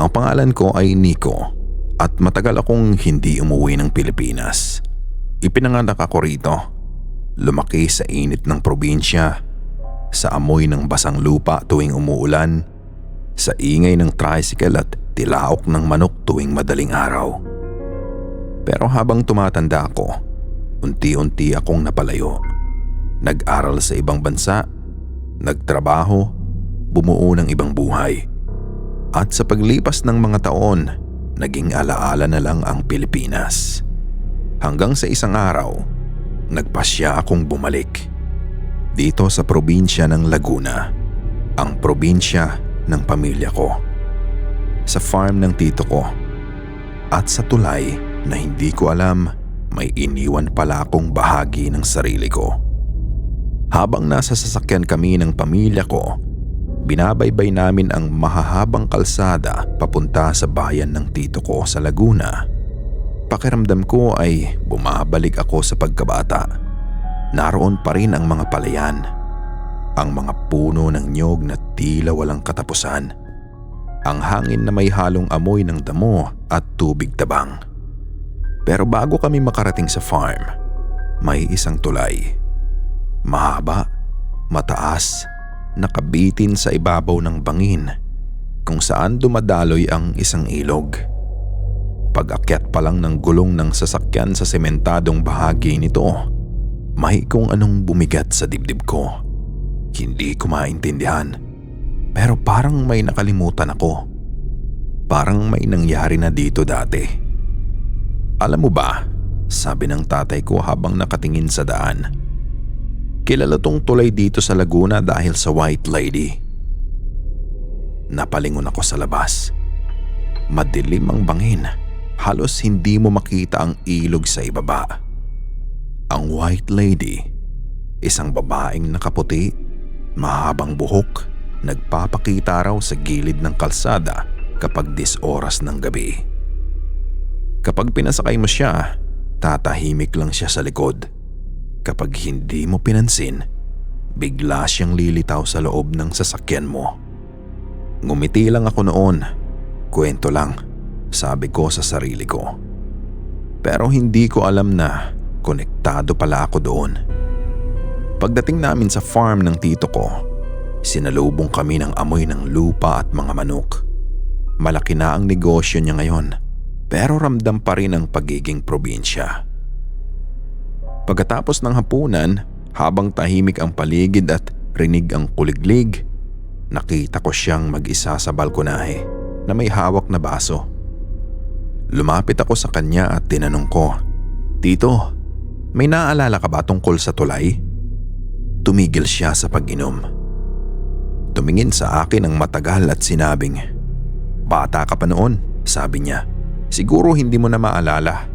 Ang pangalan ko ay Nico at matagal akong hindi umuwi ng Pilipinas. Ipinanganak ako rito. Lumaki sa init ng probinsya, sa amoy ng basang lupa tuwing umuulan, sa ingay ng tricycle at tilaok ng manok tuwing madaling araw. Pero habang tumatanda ako, unti-unti akong napalayo. Nag-aral sa ibang bansa, nagtrabaho, bumuo ng ibang buhay. At sa paglipas ng mga taon, naging alaala na lang ang Pilipinas. Hanggang sa isang araw, nagpasya akong bumalik. Dito sa probinsya ng Laguna, ang probinsya ng pamilya ko. Sa farm ng tito ko. At sa tulay na hindi ko alam, may iniwan pala akong bahagi ng sarili ko. Habang nasa sasakyan kami ng pamilya ko, binabaybay namin ang mahahabang kalsada papunta sa bayan ng tito ko sa Laguna. Pakiramdam ko ay bumabalik ako sa pagkabata. Naroon pa rin ang mga palayan, ang mga puno ng niyog na tila walang katapusan, ang hangin na may halong amoy ng damo at tubig tabang. Pero bago kami makarating sa farm, may isang tulay. Mahaba, mataas, nakabitin sa ibabaw ng bangin kung saan dumadaloy ang isang ilog. Pag-akyat pa lang ng gulong ng sasakyan sa sementadong bahagi nito, may kung anong bumigat sa dibdib ko. Hindi ko maintindihan, pero parang may nakalimutan ako. Parang may nangyari na dito dati. Alam mo ba, sabi ng tatay ko habang nakatingin sa daan, kilala tong tulay dito sa Laguna dahil sa White Lady. Napalingon ako sa labas. Madilim ang bangin. Halos hindi mo makita ang ilog sa ibaba. Ang White Lady, isang babaeng nakaputi, mahabang buhok, nagpapakita raw sa gilid ng kalsada kapag 10 oras ng gabi. Kapag pinasakay mo siya, tatahimik lang siya sa likod. Kapag hindi mo pinansin, bigla siyang lilitaw sa loob ng sasakyan mo. Ngumiti lang ako noon. Kwento lang, sabi ko sa sarili ko. Pero hindi ko alam na konektado pala ako doon. Pagdating namin sa farm ng tito ko, sinalubong kami ng amoy ng lupa at mga manok. Malaki na ang negosyo niya ngayon, pero ramdam pa rin ang pagiging probinsya. Pagkatapos ng hapunan, habang tahimik ang paligid at rinig ang kuliglig, nakita ko siyang mag-isa sa balkonahe na may hawak na baso. Lumapit ako sa kanya at tinanong ko, "Tito, may naaalala ka ba tungkol sa tulay?" Tumigil siya sa pag-inom. Tumingin sa akin ng matagal at sinabing, "Bata ka pa noon," sabi niya. "Siguro hindi mo na maalala."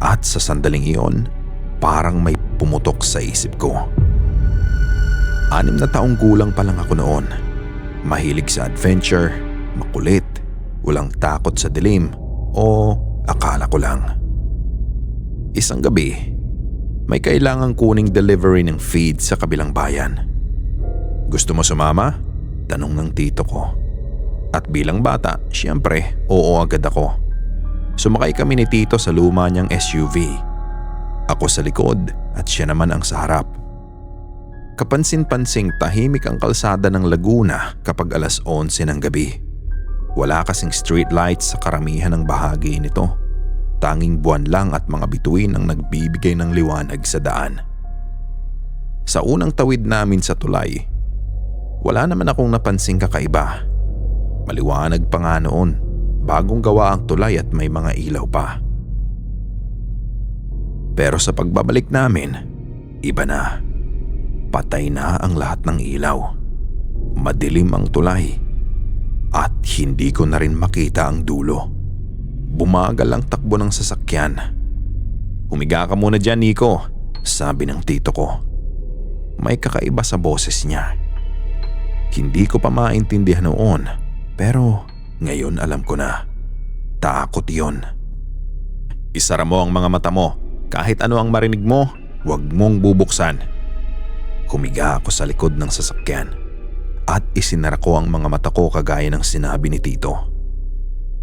At sa sandaling iyon, parang may pumutok sa isip ko. 6 na taong gulang pa lang ako noon. Mahilig sa adventure, makulit, walang takot sa dilim, o akala ko lang. Isang gabi, may kailangang kuning delivery ng feed sa kabilang bayan. "Gusto mo sumama?" tanong ng tito ko. At bilang bata, siyempre, oo agad ako. Sumakay kami ni tito sa luma niyang SUV. Ako sa likod at siya naman ang sa harap. Kapansin-pansing tahimik ang kalsada ng Laguna kapag 11:11 ng gabi. Wala kasing street lights sa karamihan ng bahagi nito. Tanging buwan lang at mga bituin ang nagbibigay ng liwanag sa daan. Sa unang tawid namin sa tulay, wala naman akong napansing kakaiba. Maliwanag pa nga noon, bagong gawa ang tulay at may mga ilaw pa. Pero sa pagbabalik namin, iba na. Patay na ang lahat ng ilaw. Madilim ang tulay. At hindi ko na rin makita ang dulo. Bumagal ang takbo ng sasakyan. "Humiga ka muna dyan, Nico," sabi ng tito ko. May kakaiba sa boses niya. Hindi ko pa maintindihan noon, pero ngayon alam ko na. Takot yon. "Isara mo ang mga mata mo. Kahit ano ang marinig mo, huwag mong bubuksan." Humiga ako sa likod ng sasakyan. at isinara ko ang mga mata ko kagaya ng sinabi ni Tito.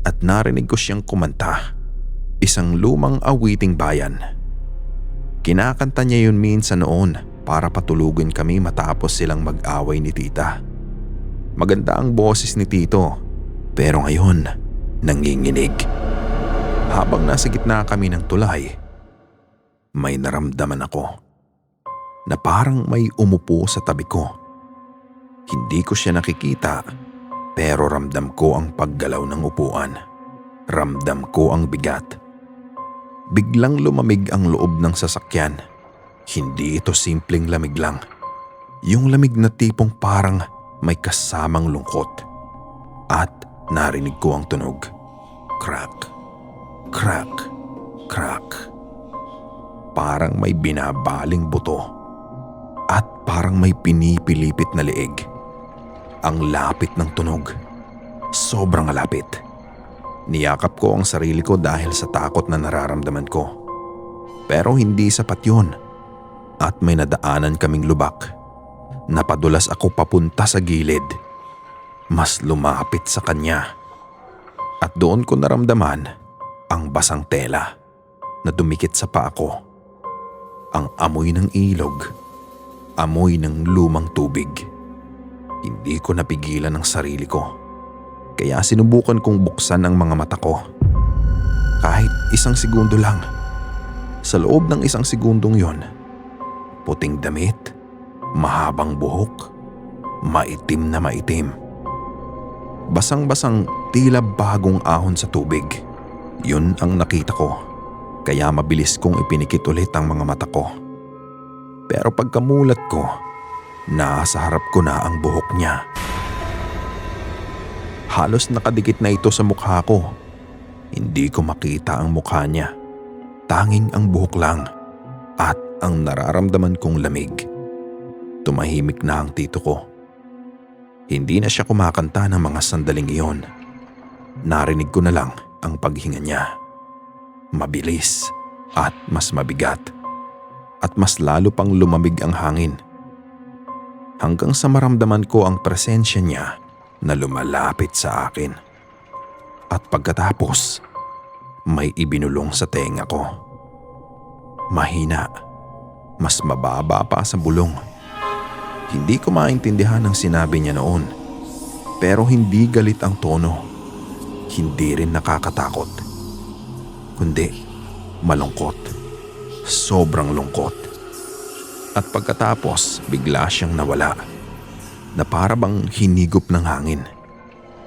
At narinig ko siyang kumanta, isang lumang awiting bayan. Kinakanta niya yun minsan noon para patulugin kami matapos silang mag-away ni Tita. Maganda ang boses ni Tito, pero ngayon nanginginig. Habang nasa gitna kami ng tulay, may naramdaman ako na parang may umupo sa tabi ko. Hindi ko siya nakikita, pero ramdam ko ang paggalaw ng upuan. Ramdam ko ang bigat. Biglang lumamig ang loob ng sasakyan. Hindi ito simpleng lamig lang. Yung lamig na tipong parang may kasamang lungkot. At narinig ko ang tunog. Crack, crack, crack. Parang may binabaling buto. At parang may pinipilipit na leeg. Ang lapit ng tunog. Sobrang lapit. Niyakap ko ang sarili ko dahil sa takot na nararamdaman ko. Pero hindi sapat yun. At may nadaanan kaming lubak. Napadulas ako papunta sa gilid. Mas lumapit sa kanya. At doon ko naramdaman ang basang tela na dumikit sa paa ko. Ang amoy ng ilog. Amoy ng lumang tubig. Hindi ko napigilan ang sarili ko. Kaya sinubukan kong buksan ang mga mata ko. Kahit isang segundo lang. Sa loob ng isang segundong yon, puting damit, mahabang buhok, maitim na maitim. Basang-basang tila bagong ahon sa tubig. Yun ang nakita ko. Kaya mabilis kong ipinikit ulit ang mga mata ko. Pero pagkamulat ko, nasa harap ko na ang buhok niya. Halos nakadikit na ito sa mukha ko. Hindi ko makita ang mukha niya. Tanging ang buhok lang at ang nararamdaman kong lamig. Tumahimik na ang tito ko. Hindi na siya kumakanta ng mga sandaling iyon. Narinig ko na lang ang paghinga niya. Mabilis at mas mabigat. At mas lalo pang lumamig ang hangin. Hanggang sa maramdaman ko ang presensya niya na lumalapit sa akin. At pagkatapos, may ibinulong sa tenga ko. Mahina, mas mababa pa sa bulong. Hindi ko maintindihan ang sinabi niya noon. Pero hindi galit ang tono. Hindi rin nakakatakot. Kundi malungkot. Sobrang lungkot. At pagkatapos, bigla siyang nawala. Na para bang hinigop ng hangin.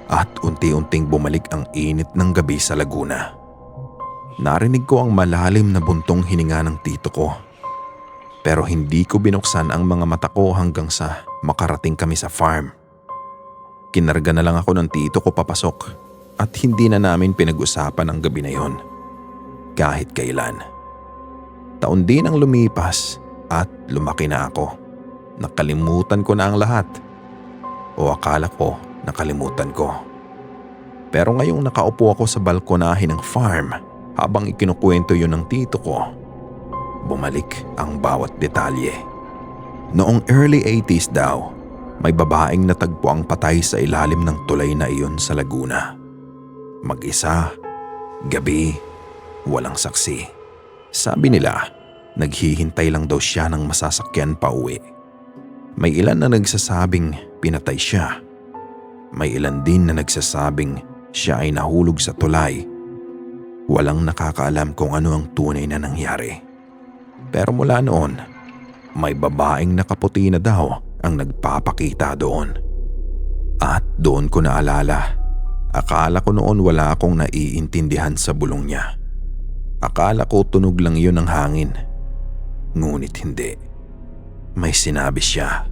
At unti-unting bumalik ang init ng gabi sa Laguna. Narinig ko ang malalim na buntong hininga ng tito ko. Pero hindi ko binuksan ang mga mata ko hanggang sa makarating kami sa farm. Kinarga na lang ako ng tito ko papasok at hindi na namin pinag-usapan ang gabi na yon. Kahit kailan. Taon din ang lumipas at lumaki na ako. Nakalimutan ko na ang lahat. O akala ko nakalimutan ko. Pero ngayong nakaupo ako sa balkonahin ng farm habang ikinukwento yun ng tito ko, bumalik ang bawat detalye. Noong early 80s daw, may babaeng natagpo ang patay sa ilalim ng tulay na iyon sa Laguna. Mag-isa, gabi, walang saksi. Sabi nila, naghihintay lang daw siya ng masasakyan pa uwi. May ilan na nagsasabing pinatay siya. May ilan din na nagsasabing siya ay nahulog sa tulay. Walang nakakaalam kung ano ang tunay na nangyari. Pero mula noon, may babaeng nakaputi na daw ang nagpapakita doon. At doon ko naalala, akala ko noon wala akong naiintindihan sa bulong niya. Akala ko tunog lang yun ng hangin. Ngunit hindi. May sinabi siya.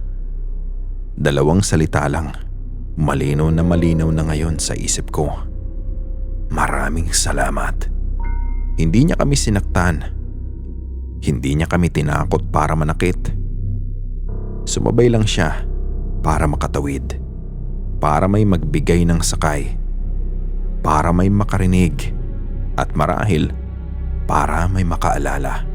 2 salita lang. Malinaw na ngayon sa isip ko. Maraming salamat. Hindi niya kami sinaktan. Hindi niya kami tinakot para manakit. Sumabay lang siya para makatawid. Para may magbigay ng sakay. Para may makarinig. At marahil, para may makaalala.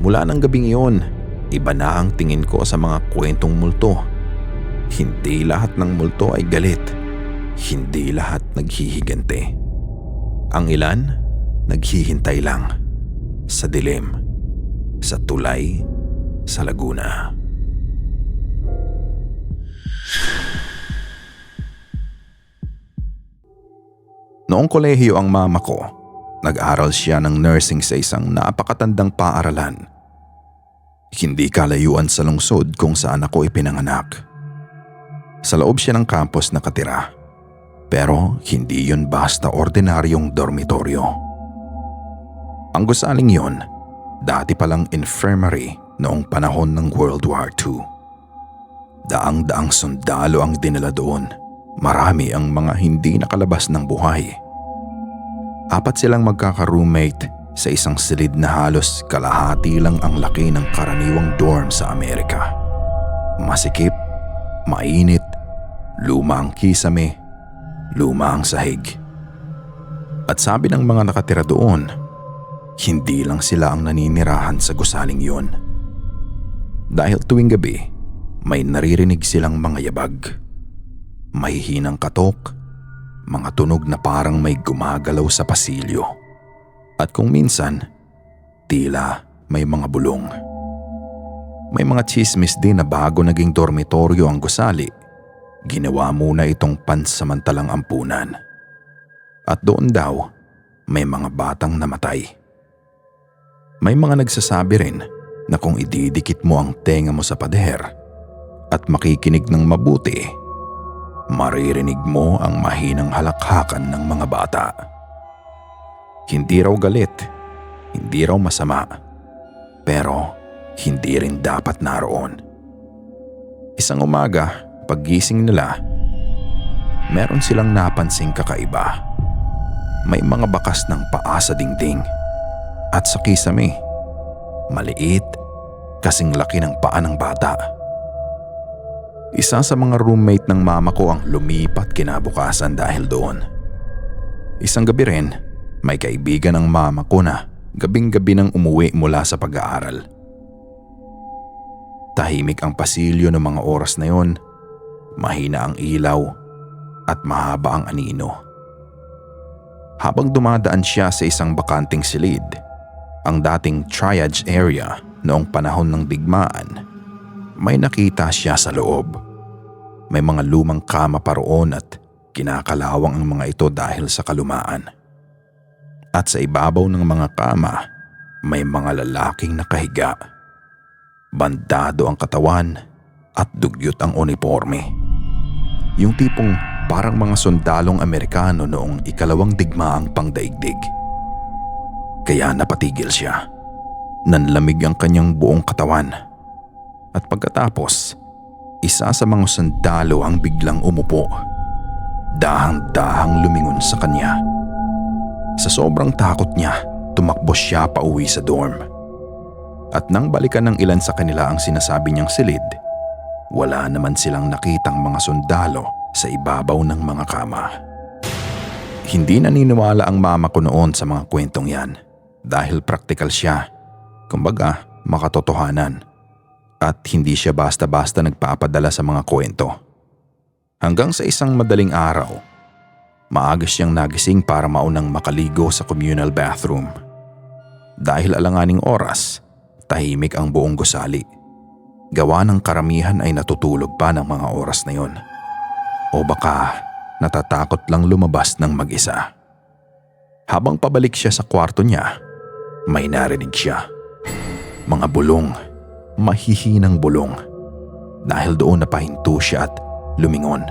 Mula ng gabing iyon, iba na ang tingin ko sa mga kwentong multo. Hindi lahat ng multo ay galit. Hindi lahat naghihigante. Ang ilan, naghihintay lang. Sa dilim. Sa tulay. Sa laguna. Noong kolehiyo ang mama ko, nag-aral siya ng nursing sa isang napakatandang paaralan. Hindi kalayuan sa lungsod kung saan ako ipinanganak. Sa loob siya ng campus nakatira. Pero hindi yun basta ordinaryong dormitoryo. Ang gusaling yun, dati palang infirmary noong panahon ng World War II. Daang-daang sundalo ang dinala doon. Marami ang mga hindi nakalabas ng buhay. 4 silang magkaka-roommate sa isang silid na halos kalahati lang ang laki ng karaniwang dorm sa Amerika. Masikip, mainit, luma ang kisame, luma ang sahig. At sabi ng mga nakatira doon, hindi lang sila ang naninirahan sa gusaling yun. Dahil tuwing gabi, may naririnig silang mga yabag. May hinang katok, mga tunog na parang may gumagalaw sa pasilyo. At kung minsan, tila may mga bulong. May mga tsismis din na bago naging dormitoryo ang gusali, ginawa muna itong pansamantalang ampunan. At doon daw, may mga batang namatay. May mga nagsasabi rin na kung ididikit mo ang tenga mo sa pader at makikinig ng mabuti, maririnig mo ang mahinang halakhakan ng mga bata. Hindi raw galit, hindi raw masama, pero hindi rin dapat naroon. Isang umaga, paggising nila, meron silang napansing kakaiba. May mga bakas ng paa sa dingding at sa kisame, maliit, kasing laki ng paa ng bata. Isa sa mga roommate ng mama ko ang lumipat kinabukasan dahil doon. Isang gabi rin, may kaibigan ng mama ko na gabing-gabi nang umuwi mula sa pag-aaral. Tahimik ang pasilyo ng mga oras na yon, mahina ang ilaw at mahaba ang anino. Habang dumadaan siya sa isang bakanting silid, ang dating triage area noong panahon ng digmaan, may nakita siya sa loob. May mga lumang kama pa roon at kinakalawang ang mga ito dahil sa kalumaan. At sa ibabaw ng mga kama, may mga lalaking nakahiga. Bandado ang katawan at dugyot ang uniforme. Yung tipong parang mga sundalong Amerikano noong ikalawang digmaang pangdaigdig. Kaya napatigil siya. Nanlamig ang kanyang buong katawan. At pagkatapos, isa sa mga sundalo ang biglang umupo. Dahang-dahang lumingon sa kanya. Sa sobrang takot niya, tumakbo siya pauwi sa dorm. At nang balikan ng ilan sa kanila ang sinasabi niyang silid, wala naman silang nakitang mga sundalo sa ibabaw ng mga kama. Hindi naniniwala ang mama ko noon sa mga kwentong yan dahil praktikal siya, kumbaga makatotohanan. At hindi siya basta-basta nagpapadala sa mga kwento. Hanggang sa isang madaling araw, maaga siyang nagising para maunang makaligo sa communal bathroom. Dahil alanganing oras, tahimik ang buong gusali. Gawa ng karamihan ay natutulog pa ng mga oras na yon. O baka natatakot lang lumabas ng mag-isa. Habang pabalik siya sa kwarto niya, may narinig siya. Mga bulong. Mahihinang bulong. Dahil doon napahinto siya at lumingon.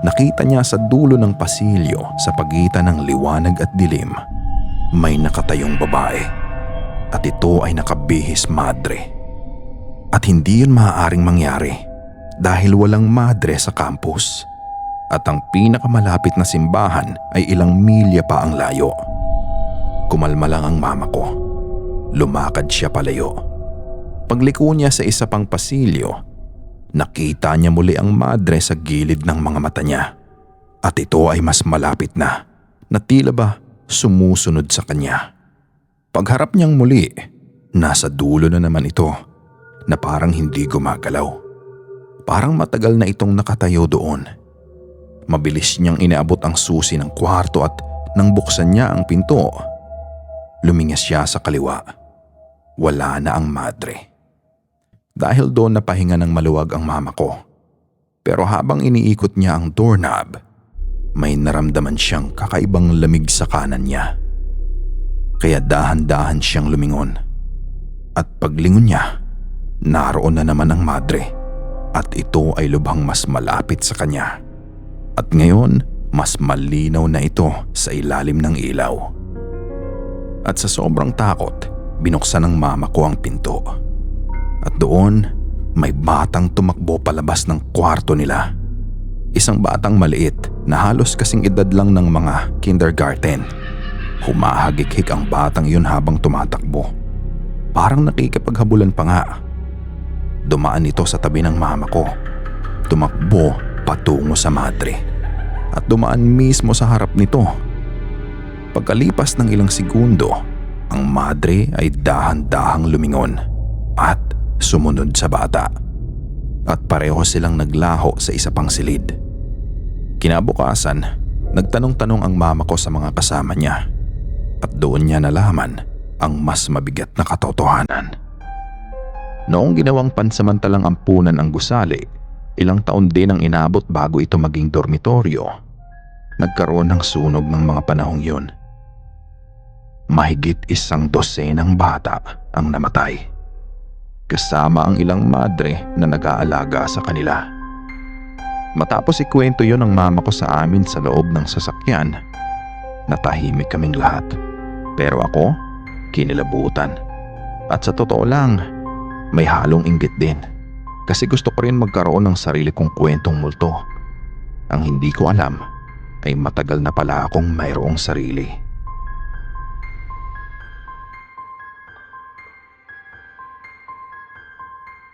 Nakita niya sa dulo ng pasilyo sa pagitan ng liwanag at dilim, may nakatayong babae. At ito ay nakabihis madre. At hindi yun maaaring mangyari dahil walang madre sa campus. At ang pinakamalapit na simbahan ay ilang milya pa ang layo. Kumalma lang ang mama ko. Lumakad siya palayo. Pagliko niya sa isa pang pasilyo, nakita niya muli ang madre sa gilid ng mga mata niya. At ito ay mas malapit na tila ba sumusunod sa kanya. Pagharap niyang muli, nasa dulo na naman ito na parang hindi gumagalaw. Parang matagal na itong nakatayo doon. Mabilis niyang inaabot ang susi ng kwarto at nang buksan niya ang pinto, lumingas siya sa kaliwa. Wala na ang madre. Dahil doon napahinga ng maluwag ang mama ko. Pero habang iniikot niya ang doorknob, may naramdaman siyang kakaibang lamig sa kanan niya. Kaya dahan-dahan siyang lumingon. At paglingon niya, naroon na naman ang madre. At ito ay lubhang mas malapit sa kanya. At ngayon, mas malinaw na ito sa ilalim ng ilaw. At sa sobrang takot, binuksan ng mama ko ang pinto. At doon, may batang tumakbo palabas ng kwarto nila. Isang batang maliit na halos kasing edad lang ng mga kindergarten. Humahagik-hik ang batang yun habang tumatakbo. Parang nakikipaghabulan pa nga. Dumaan ito sa tabi ng mama ko. Tumakbo patungo sa madre. At dumaan mismo sa harap nito. Pagkalipas ng ilang segundo, ang madre ay dahan-dahang lumingon at sumunod sa bata. At pareho silang naglaho sa isa pang silid. Kinabukasan, nagtanong-tanong ang mama ko sa mga kasama niya. At doon niya nalaman ang mas mabigat na katotohanan. Noong ginawang pansamantalang ampunan ang gusali, ilang taon din ang inabot bago ito maging dormitoryo. Nagkaroon ng sunog ng mga panahong yun. Mahigit 100 bata ang namatay. Kasama ang ilang madre na nag-aalaga sa kanila. Matapos ikwento yon ng mama ko sa amin sa loob ng sasakyan, natahimik kaming lahat. Pero ako, kinilabutan. At sa totoo lang, may halong inggit din. Kasi gusto ko rin magkaroon ng sarili kong kwentong multo. Ang hindi ko alam ay matagal na pala akong mayroong sarili.